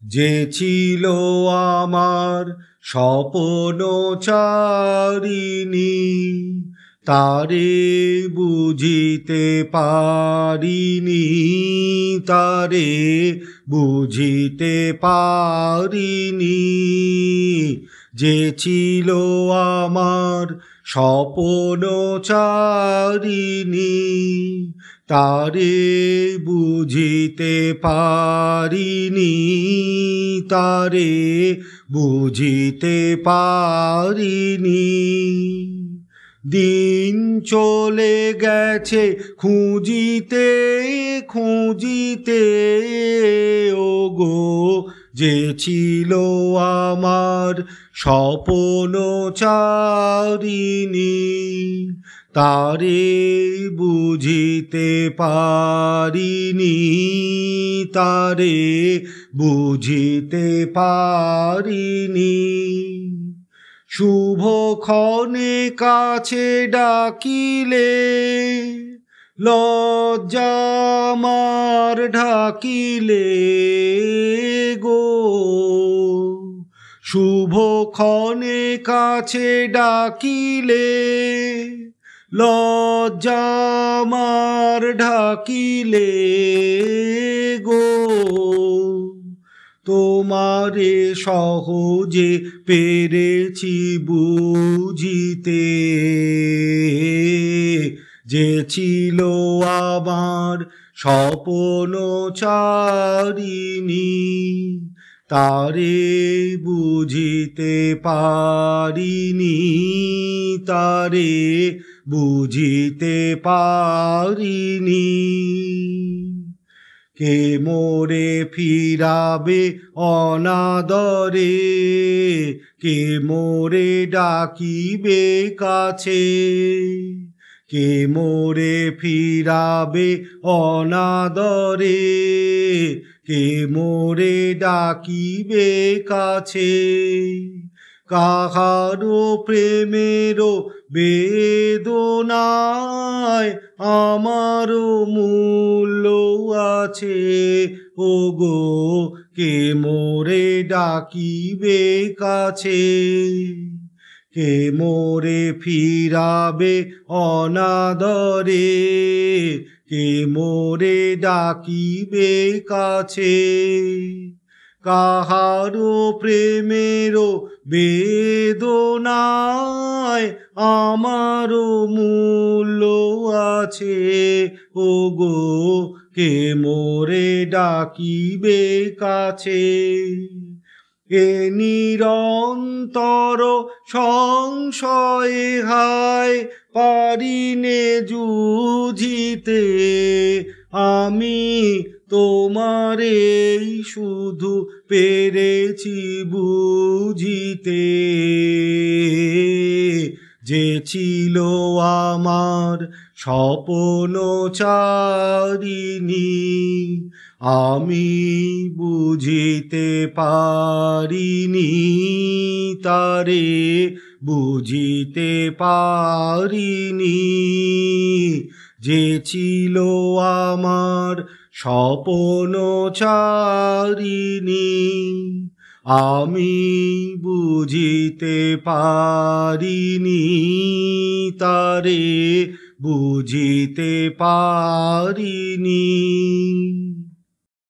যে ছিল আমার স্বপ্নচারিণী, তারে বুঝিতে পারিনি, তারে বুঝিতে পারিনি। যে ছিল আমার স্বপ্নচারিণী, তারে বুঝিতে পারিনি, তারে বুঝিতে পারিনি। দিন চলে গেছে খুঁজিতে খুঁজিতে, ওগো যে ছিল আমার স্বপ্নচারিণী, তারে বুঝিতে পারিনি, তারে বুঝিতে পারিনি। শুভক্ষণে কাছে ডাকিলে লজ্জা আমার ঢাকিলে গো, শুভক্ষণে কাছে ডাকিলে লজ্জা আমার ঢাকিলে গো। তোমারে সহজে পেরেছি বুঝিতে, যে ছিল আমার স্বপ্নচারিণী, তারে বুঝিতে পারিনি, তারে বুঝিতে পারিনি। কে মোরে ফিরাবে অনাদরে, কে মোরে ডাকিবে কাছে, কে মোরে ফিরাবে অনাদরে, কে মোরে ডাকিবে কাছে। কাহারো প্রেমেরও বেদনায় আমারও মূল্য আছে, ওগো কে মোরে ডাকিবে কাছে, কে মোরে ফিরাবে অনাদরে, কে মোরে ডাকিবে কাছে। কাহারো প্রেমেরও বেদনায় আমারও মূল্য আছে, ওগো কে মোরে ডাকিবে কাছে। এ নিরন্তর সংশয়ে হায় পারিনে যুঝিতে, আমি তোমারে শুধু পেরেছি বুঝিতে। যে ছিল আমার স্বপ্নচারিণী, আমি বুঝিতে পারিনি, তারে বুঝিতে পারিনি। যে ছিল আমার স্বপ্নচারিণী, আমি বুঝিতে পারিনি, তারে বুঝিতে পারিনি।